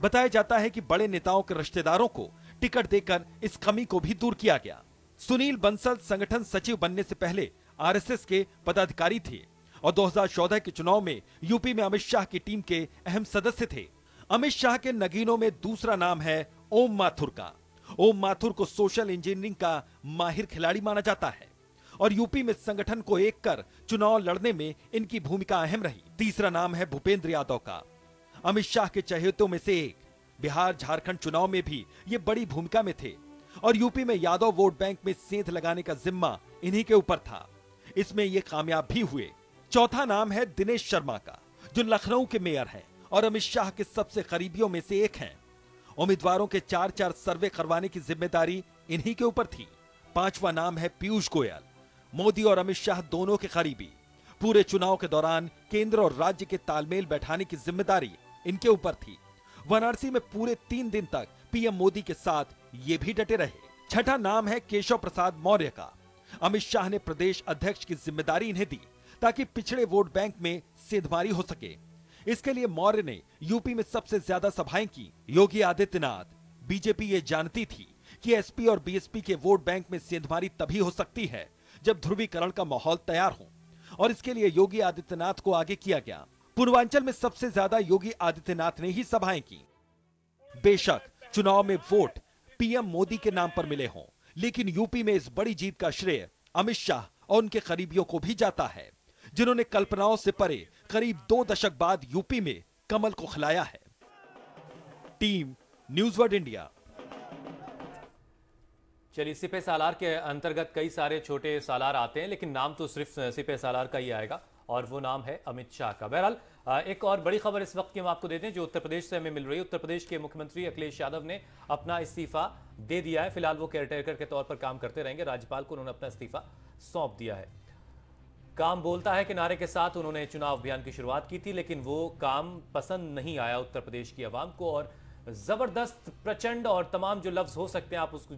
बताया जाता है कि बड़े नेताओं के रिश्तेदारों को टिकट देकर इस कमी को भी दूर किया गया। सुनील बंसल संगठन सचिव बनने से पहले आरएसएस के पदाधिकारी थे और 2014 के चुनाव में यूपी में अमित शाह की टीम के अहम सदस्य थे। अमित शाह के नगीनों में दूसरा नाम है ओम माथुर का। ओम माथुर को सोशल इंजीनियरिंग का माहिर खिलाड़ी माना जाता है और यूपी में संगठन को एक कर चुनाव लड़ने में इनकी भूमिका अहम रही। तीसरा नाम है भूपेंद्र यादव का। अमित शाह के चहेतों में से एक। बिहार झारखंड चुनाव में भी ये बड़ी भूमिका में थे और यूपी में यादव वोट बैंक में सेंध लगाने का जिम्मा इन्हीं के ऊपर था। इसमें ये कामयाब भी हुए। चौथा नाम है दिनेश शर्मा का, जो लखनऊ के मेयर हैं और अमित शाह के सबसे करीबियों में से एक हैं। उम्मीदवारों के 4-4 सर्वे करवाने की जिम्मेदारी इन्हीं के ऊपर थी। पांचवा नाम है पीयूष गोयल। मोदी और अमित शाह दोनों के करीबी। पूरे चुनाव के दौरान केंद्र और राज्य के तालमेल बैठाने की जिम्मेदारी इनके ऊपर थी। वाराणसी में पूरे 3 दिन तक पीएम मोदी के साथ ये भी डटे रहे। छठा नाम है केशव प्रसाद मौर्य का। अमित शाह ने प्रदेश अध्यक्ष की जिम्मेदारी इन्हें दी ताकि पिछड़े वोट बैंक में सेंधमारी हो सके। इसके लिए मौर्य ने यूपी में सबसे ज्यादा सभाएं की। योगी आदित्यनाथ, बीजेपी ये जानती थी कि एसपी और बीएसपी के वोट बैंक में सेंधमारी तभी हो सकती है जब ध्रुवीकरण का माहौल तैयार हो, और इसके लिए योगी आदित्यनाथ को आगे किया गया। पूर्वांचल में सबसे ज्यादा योगी आदित्यनाथ ने ही सभाएं की। बेशक चुनाव में वोट पीएम मोदी के नाम पर मिले हों, लेकिन यूपी में इस बड़ी जीत का श्रेय अमित शाह और उनके करीबियों को भी जाता है, जिन्होंने कल्पनाओं से परे करीब 2 दशक बाद यूपी में कमल को खिलाया है। Team news world India. चलिए, सिपह सालार के अंतर्गत कई सारे छोटे सालार आते हैं, लेकिन नाम तो सिर्फ सिपह सालार का ही आएगा और वो नाम है अमित शाह का। बहरहाल एक और बड़ी खबर इस वक्त की हम आपको देते हैं जो उत्तर प्रदेश से हमें मिल रही है। उत्तर प्रदेश के मुख्यमंत्री अखिलेश यादव ने अपना इस्तीफा दे दिया है। फिलहाल वो केयरटेकर के तौर पर काम करते रहेंगे। राज्यपाल को उन्होंने अपना इस्तीफा सौंप दिया है। काम बोलता है कि नारे के साथ उन्होंने चुनाव अभियान की शुरुआत की थी, लेकिन वो काम पसंद नहीं आया उत्तर प्रदेश की आवाम को और जबरदस्त, प्रचंड और तमाम जो लफ्ज हो सकते हैं आप उसको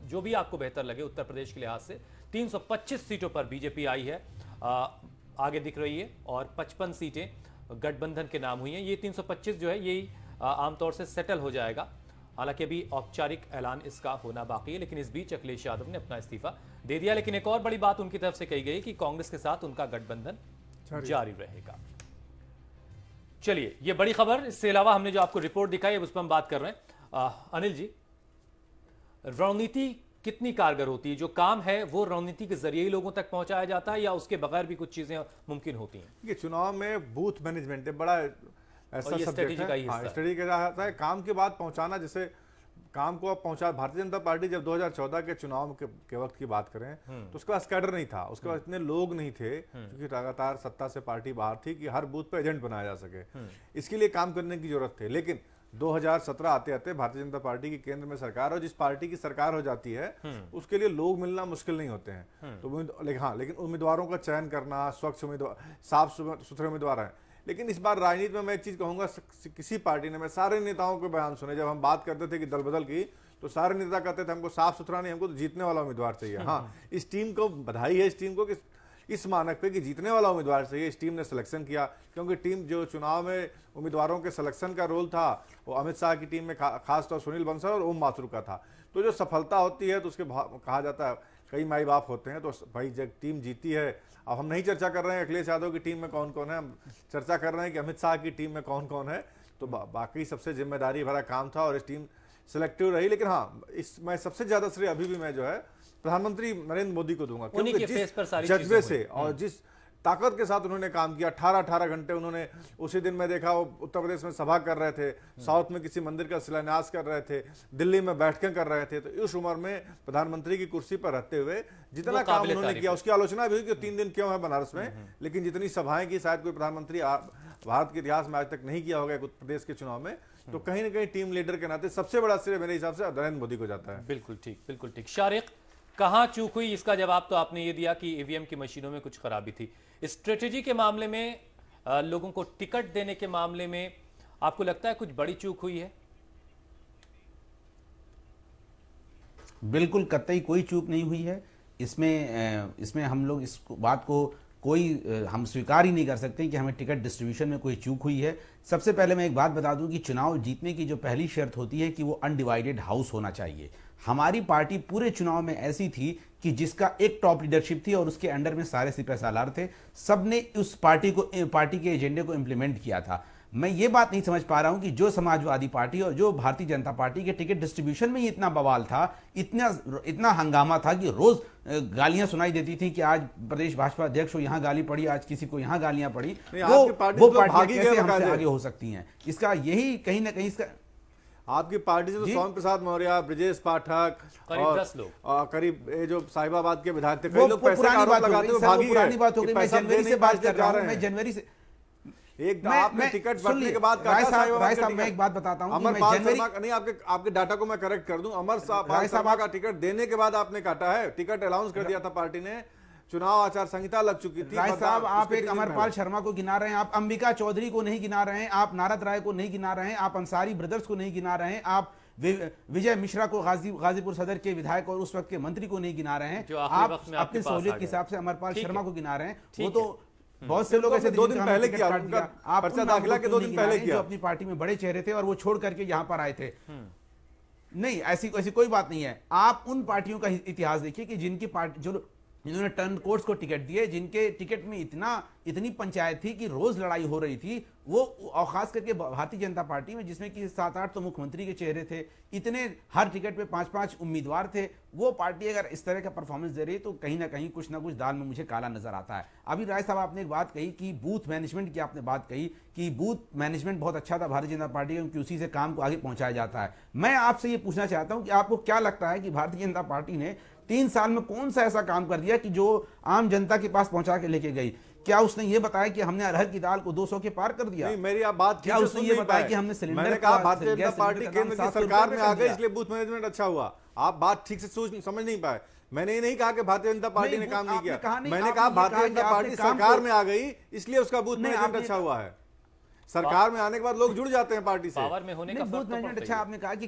जो भी आपको बेहतर लगे उत्तर प्रदेश के लिहाज से 325 सीटों पर बीजेपी आई है, आगे दिख रही है, और 55 सीटें गठबंधन के नाम हुई हैं। ये 325 जो है ये आमतौर से सेटल हो जाएगा। हालांकि अभी औपचारिक ऐलान इसका होना बाकी है, लेकिन इस बीच अखिलेश यादव ने अपना इस्तीफा दे दिया। लेकिन एक और बड़ी बात उनकी तरफ से कही गई कि कांग्रेस के साथ उनका गठबंधन जारी रहेगा। चलिए, ये बड़ी खबर। इससे अलावा हमने जो आपको रिपोर्ट दिखाई उस पर हम बात कर रहे हैं। अनिल जी, रणनीति कितनी कारगर होती है? जो काम है वो रणनीति के जरिए ही लोगों तक पहुंचाया जाता है या उसके बगैर भी कुछ चीजें मुमकिन होती हैं? ये चुनाव में बूथ मैनेजमेंट है, बड़ा ऐसा सब्जेक्ट है। स्टडी का जाता है काम के बाद पहुंचाना, जैसे काम को अब पहुंचा। भारतीय जनता पार्टी जब 2014 के चुनाव के वक्त की बात करें तो उसके पास कैडर नहीं था, उसके पास इतने लोग नहीं थे, क्योंकि लगातार सत्ता से पार्टी बाहर थी कि हर बूथ पे एजेंट बनाया जा सके। इसके लिए काम करने की जरूरत थी। लेकिन 2017 आते आते भारतीय जनता पार्टी की केंद्र में सरकार, और जिस पार्टी की सरकार हो जाती है उसके लिए लोग मिलना मुश्किल नहीं होते हैं। तो लेकिन उम्मीदवारों का चयन करना, स्वच्छ उम्मीदवार, साफ सुथरे उम्मीदवार हैं। लेकिन इस बार राजनीति में मैं एक चीज कहूंगा, किसी पार्टी ने, मैं सारे नेताओं के बयान सुने, जब हम बात करते थे कि दल बदल की, तो सारे नेता कहते थे हमको साफ सुथरा नहीं, हमको तो जीतने वाला उम्मीदवार चाहिए। हाँ, इस टीम को बधाई है, इस टीम को कि इस मानक पे कि जीतने वाला उम्मीदवार चाहिए, इस टीम ने सिलेक्शन किया। क्योंकि टीम जो चुनाव में उम्मीदवारों के सिलेक्शन का रोल था वो अमित शाह की टीम में खासतौर सुनील बंसल और ओम माथुर का था। तो जो सफलता होती है तो उसके कहा जाता है कई माई बाप होते हैं, तो भाई जब टीम जीती है, अब हम नहीं चर्चा कर रहे हैं अखिलेश यादव की टीम में कौन कौन है, हम चर्चा कर रहे हैं कि अमित शाह की टीम में कौन कौन है। तो बाकी सबसे जिम्मेदारी भरा काम था और इस टीम सिलेक्टिव रही। लेकिन हाँ, इसमें सबसे ज्यादा श्रेय अभी भी मैं जो है प्रधानमंत्री नरेंद्र मोदी को दूंगा, क्योंकि जिस जज्बे से और जिस ताकत के साथ उन्होंने काम किया, 18 घंटे उन्होंने, उसी दिन में देखा वो उत्तर प्रदेश में सभा कर रहे थे, साउथ में किसी मंदिर का शिलान्यास कर रहे थे, दिल्ली में बैठकें कर रहे थे। तो इस उम्र में प्रधानमंत्री की कुर्सी पर रहते हुए जितना काम उन्होंने किया, उसकी आलोचना भी हुई कि 3 दिन क्यों है बनारस में, लेकिन जितनी सभाएं की शायद कोई प्रधानमंत्री भारत के इतिहास में आज तक नहीं किया होगा उत्तर प्रदेश के चुनाव में। तो कहीं ना कहीं टीम लीडर के नाते सबसे बड़ा श्रेय मेरे हिसाब से नरेंद्र मोदी को जाता है। बिल्कुल ठीक, बिल्कुल ठीक। शारिक, कहां चूक हुई, इसका जवाब तो आपने ये दिया कि ईवीएम की मशीनों में कुछ खराबी थी। स्ट्रेटेजी के मामले में, लोगों को टिकट देने के मामले में आपको लगता है कुछ बड़ी चूक हुई है? बिल्कुल कतई कोई चूक नहीं हुई है। इसमें हम लोग इस बात को हम स्वीकार ही नहीं कर सकते कि हमें टिकट डिस्ट्रीब्यूशन में कोई चूक हुई है। सबसे पहले मैं एक बात बता दूं कि चुनाव जीतने की जो पहली शर्त होती है कि वो अनडिवाइडेड हाउस होना चाहिए। हमारी पार्टी पूरे चुनाव में ऐसी थी कि जिसका एक टॉप लीडरशिप थी और उसके अंडर में सारे सिपहसालार थे, सबने उस पार्टी के एजेंडे को इंप्लीमेंट किया था। मैं ये बात नहीं समझ पा रहा हूं कि जो समाजवादी पार्टी और जो भारतीय जनता पार्टी के टिकट डिस्ट्रीब्यूशन में ही इतना बवाल था, इतना हंगामा था कि रोज गालियां सुनाई देती थी कि आज प्रदेश भाजपा अध्यक्ष को यहां गाली पड़ी, आज किसी को यहां गालियां पड़ी। वो पार्टियां कैसे हमसे आगे हो सकती हैं? इसका यही कहीं ना कहीं इसका आपकी पार्टी से तो स्वामी प्रसाद मौर्य, ब्रजेश पाठक, करीब 10 लोग, करीब जो साहिबाबाद के विधायक थे, कई लोग पैसे का आरोप लगाते हुए भागी गए। पुरानी बात हो गई। मैं जनवरी से बात कर रहा हूं, मैं जनवरी से आपने टिकट बढ़ने के बाद राय साहब मैं एक बात बताता हूं, अमरपाल शर्मा नहीं, आपके डाटा को मैं करेक्ट कर दूं, अमरपाल शर्मा का टिकट देने के बाद आपने काटा है, टिकट अलाउंस कर दिया था पार्टी ने, चुनाव आचार संहिता लग चुकी थी। राय साहब, आप एक अमरपाल शर्मा को गिना रहे हैं, आप अंबिका चौधरी को नहीं गिना रहे हैं, आप नारद राय को नहीं गिना रहे हैं, आप अंसारी ब्रदर्स को नहीं गिना रहे हैं, आप विजय मिश्रा को गाजीपुर सदर के विधायक और उस वक्त के मंत्री को नहीं गिना रहे हैं, आप अपनी सहूलियत के हिसाब से अमरपाल शर्मा को गिना रहे हैं। वो तो बहुत से लोग ऐसे 2 दिन पहले किया, आप पर्चा दाखिला के 2 दिन पहले किया, जो अपनी पार्टी में बड़े चेहरे थे और वो छोड़ करके यहां पर आए थे। नहीं, ऐसी कोई बात नहीं है। आप उन पार्टियों का इतिहास देखिए कि जिनकी पार्टी जिन्होंने टर्न कोर्ट्स को टिकट दिए, जिनके टिकट में इतनी पंचायत थी कि रोज लड़ाई हो रही थी, वो और खास करके भारतीय जनता पार्टी में जिसमें कि 7-8 तो मुख्यमंत्री के चेहरे थे, इतने हर टिकट पे 5-5 उम्मीदवार थे, वो पार्टी अगर इस तरह का परफॉर्मेंस दे रही तो कहीं ना कहीं कुछ ना कुछ दाल में मुझे काला नजर आता है। अभी राय साहब आपने एक बात कही कि बूथ मैनेजमेंट की, आपने बात कही कि बूथ मैनेजमेंट बहुत अच्छा था भारतीय जनता पार्टी का, क्योंकि उसी से काम को आगे पहुंचाया जाता है। मैं आपसे ये पूछना चाहता हूं कि आपको क्या लगता है कि भारतीय जनता पार्टी ने 3 साल में कौन सा ऐसा काम कर दिया कि जो आम जनता के पास पहुंचा के लेके गई? क्या उसने ये बताया कि हमने अरहर की दाल को 200 के पार कर दिया? नहीं, मेरी आप बात क्या उसने ये बताया कि हमने सिलेंडर, मैंने कहा भारतीय जनता पार्टी केंद्र की सरकार में आ गई इसलिए बूथ मैनेजमेंट अच्छा हुआ। आप बात ठीक से समझ नहीं पाए। मैंने ये नहीं कहा कि भारतीय जनता पार्टी ने काम नहीं किया, मैंने कहा भारतीय जनता पार्टी सरकार में आ गई इसलिए उसका बूथ मैनेजमेंट अच्छा हुआ है। सरकार में आने के बाद लोग जुड़ जाते हैं पार्टी से, पावर में होने का बूथ मैनेजमेंट अच्छा। आपने कहा कि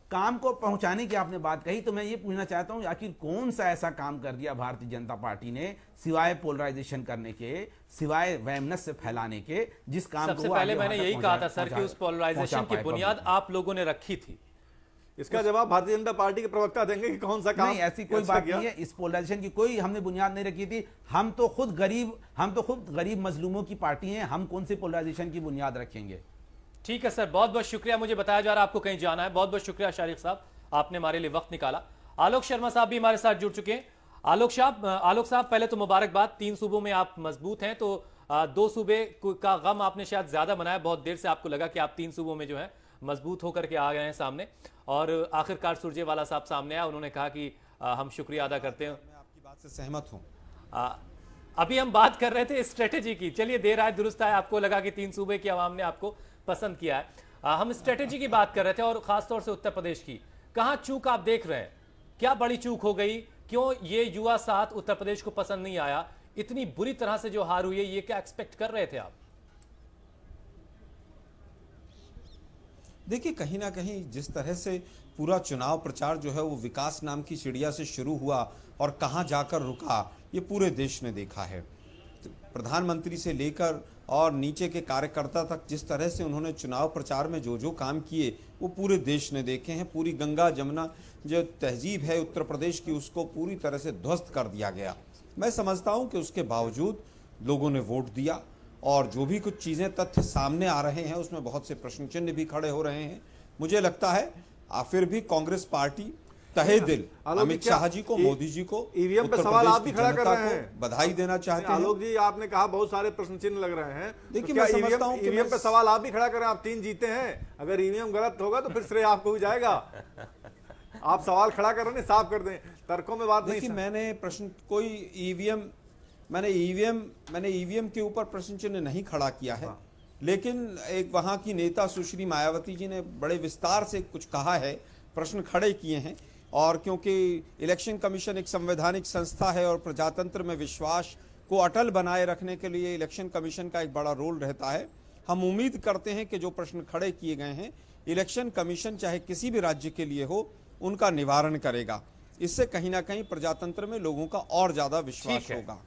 काम को पहुंचाने की आपने बात कही, तो मैं ये पूछना चाहता हूं आखिर कौन सा ऐसा काम कर दिया भारतीय जनता पार्टी ने सिवाय पोलराइजेशन करने के, सिवाय वैमनस्य फैलाने के, जिस काम सबसे पहले मैंने यही कहा था सर कि उस पोलराइजेशन की बुनियाद आप लोगों ने रखी थी। इसका जवाब भारतीय जनता पार्टी के प्रवक्ता देंगे कि कौन सा काम। नहीं, ऐसी कोई बात नहीं है। इस पोलराइजेशन की कोई हमने बुनियाद नहीं रखी थी। हम तो खुद गरीब मजलूमों की पार्टी हैं, हम कौन सी पोलराइजेशन की बुनियाद रखेंगे? ठीक है सर, बहुत बहुत शुक्रिया। मुझे बताया जा रहा है आपको कहीं जाना है। बहुत बहुत शुक्रिया शारिक साहब, आपने हमारे लिए वक्त निकाला। आलोक शर्मा साहब भी हमारे साथ जुड़ चुके हैं। आलोक साहब पहले तो मुबारकबाद, 3 सूबों में आप मजबूत हैं, तो 2 सूबे का गम आपने शायद ज्यादा बनाया। बहुत देर से आपको लगा कि आप 3 सूबों में जो है मजबूत होकर के आ गए हैं सामने, और आखिरकार सुरजेवाला साहब सामने आया, उन्होंने कहा कि हम शुक्रिया अदा करते हैं। मैं आपकी बात से सहमत हूं। अभी हम बात कर रहे थे स्ट्रेटेजी की, चलिए देर आए दुरुस्त आए, आपको लगा कि 3 सूबे की आवाम ने आपको पसंद किया है। हम स्ट्रेटेजी की बात कर रहे थे और खासतौर से उत्तर प्रदेश की। कहां चूक आप देख रहे हैं? क्या बड़ी चूक हो गई? क्यों ये युवा साथ उत्तर प्रदेश को पसंद नहीं आया? इतनी बुरी तरह से जो हार हुई है, ये क्या एक्सपेक्ट कर रहे थे आप? देखिए, कहीं ना कहीं जिस तरह से पूरा चुनाव प्रचार जो है वो विकास नाम की चिड़िया से शुरू हुआ और कहां जाकर रुका, ये पूरे देश ने देखा है। तो प्रधानमंत्री से लेकर और नीचे के कार्यकर्ता तक जिस तरह से उन्होंने चुनाव प्रचार में जो जो काम किए वो पूरे देश ने देखे हैं। पूरी गंगा जमुना जो तहजीब है उत्तर प्रदेश की, उसको पूरी तरह से ध्वस्त कर दिया गया। मैं समझता हूं कि उसके बावजूद लोगों ने वोट दिया और जो भी कुछ चीज़ें तथ्य सामने आ रहे हैं उसमें बहुत से प्रश्न चिन्ह भी खड़े हो रहे हैं। मुझे लगता है फिर भी कांग्रेस पार्टी तहे दिल अमित शाह जी को, मोदी जी को, ईवीएम पे सवाल आप भी खड़ा कर रहे हैं, बधाई देना चाहते हैं। आलोक जी, आपने कहा बहुत सारे प्रश्न चिन्ह लग रहे हैं। देखिए, तो मैं समझता हूं कि ईवीएम पे सवाल आप भी खड़ा करें। आप 3 जीते हैं, अगर ईवीएम गलत होगा तो फिर श्रेय आपको भी जाएगा। आप सवाल खड़ा कर रहे हैं, साफ कर दें, तर्कों में बात नहीं। देखिए, मैंने प्रश्न कोई मैंने ईवीएम के ऊपर प्रश्न चिन्ह नहीं खड़ा किया है, लेकिन एक वहां की नेता सुश्री मायावती जी ने बड़े विस्तार से कुछ कहा है, प्रश्न खड़े किए हैं। और क्योंकि इलेक्शन कमीशन एक संवैधानिक संस्था है और प्रजातंत्र में विश्वास को अटल बनाए रखने के लिए इलेक्शन कमीशन का एक बड़ा रोल रहता है। हम उम्मीद करते हैं कि जो प्रश्न खड़े किए गए हैं इलेक्शन कमीशन चाहे किसी भी राज्य के लिए हो उनका निवारण करेगा। इससे कहीं ना कहीं प्रजातंत्र में लोगों का और ज्यादा विश्वास होगा।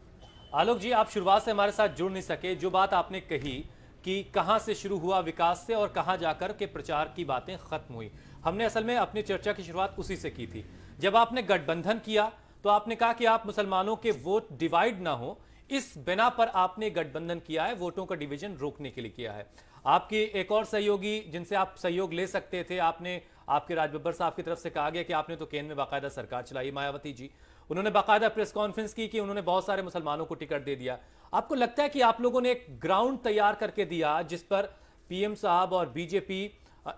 आलोक जी, आप शुरुआत से हमारे साथ जुड़ नहीं सके। जो बात आपने कही कि कहां से शुरू हुआ विकास से और कहां जाकर के प्रचार की बातें खत्म हुई, हमने असल में अपनी चर्चा की शुरुआत उसी से की थी। जब आपने गठबंधन किया तो आपने कहा कि आप मुसलमानों के वोट डिवाइड ना हो, इस बिना पर आपने गठबंधन किया है, वोटों का डिवीजन रोकने के लिए किया है। आपके एक और सहयोगी जिनसे आप सहयोग ले सकते थे, आपके राज बब्बर साहब की तरफ से कहा गया कि आपने तो केंद्र में बाकायदा सरकार चलाई, मायावती जी, उन्होंने बाकायदा प्रेस कॉन्फ्रेंस की कि उन्होंने बहुत सारे मुसलमानों को टिकट दे दिया। आपको लगता है कि आप लोगों ने एक ग्राउंड तैयार करके दिया जिस पर पीएम साहब और बीजेपी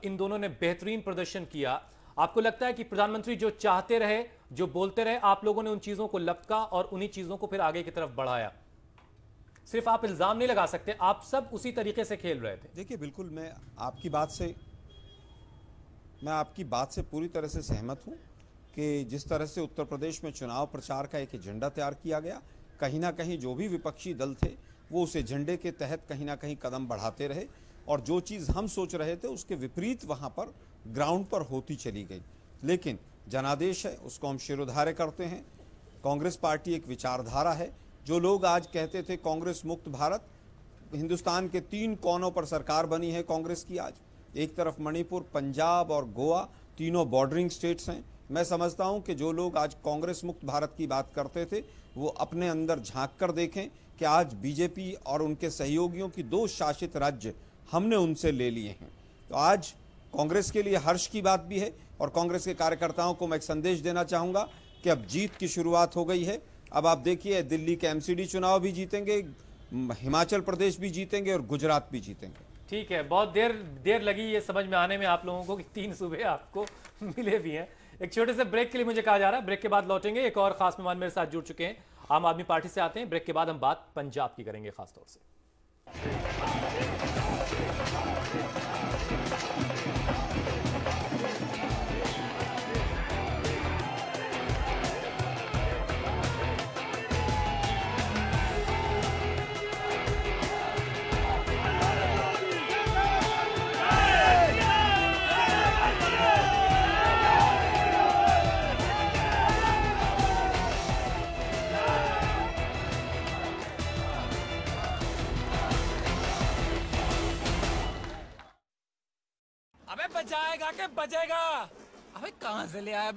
इन दोनों ने बेहतरीन प्रदर्शन किया? आपको लगता है कि प्रधानमंत्री जो चाहते रहे, जो बोलते रहे, आप लोगों ने उन चीजों को लपका और उन्हीं चीजों को फिर आगे की तरफ बढ़ाया? सिर्फ आप इल्जाम नहीं लगा सकते, आप सब उसी तरीके से खेल रहे थे। देखिए, बिल्कुल मैं आपकी बात से पूरी तरह से सहमत हूं कि जिस तरह से उत्तर प्रदेश में चुनाव प्रचार का एक एजेंडा तैयार किया गया, कहीं ना कहीं जो भी विपक्षी दल थे वो उस एजेंडे के तहत कहीं ना कहीं कदम बढ़ाते रहे और जो चीज़ हम सोच रहे थे उसके विपरीत वहां पर ग्राउंड पर होती चली गई। लेकिन जनादेश है, उसको हम शिरोधार्य करते हैं। कांग्रेस पार्टी एक विचारधारा है। जो लोग आज कहते थे कांग्रेस मुक्त भारत, हिंदुस्तान के 3 कोनों पर सरकार बनी है कांग्रेस की। आज एक तरफ मणिपुर, पंजाब और गोवा, तीनों बॉर्डरिंग स्टेट्स हैं। मैं समझता हूं कि जो लोग आज कांग्रेस मुक्त भारत की बात करते थे वो अपने अंदर झांक कर देखें कि आज बीजेपी और उनके सहयोगियों की 2 शासित राज्य हमने उनसे ले लिए हैं। तो आज कांग्रेस के लिए हर्ष की बात भी है और कांग्रेस के कार्यकर्ताओं को मैं एक संदेश देना चाहूंगा कि अब जीत की शुरुआत हो गई है। अब आप देखिए, दिल्ली के एमसीडी चुनाव भी जीतेंगे, हिमाचल प्रदेश भी जीतेंगे और गुजरात भी जीतेंगे। ठीक है, बहुत देर लगी ये समझ में आने में आप लोगों को कि 3 सूबे आपको मिले भी हैं। एक छोटे से ब्रेक के लिए मुझे कहा जा रहा है, ब्रेक के बाद लौटेंगे। एक और खास मेहमान मेरे साथ जुड़ चुके हैं, आम आदमी पार्टी से आते हैं। ब्रेक के बाद हम बात पंजाब की करेंगे खासतौर से। अबे बजाएगा के बजेगा? अबे कहां से ले आया?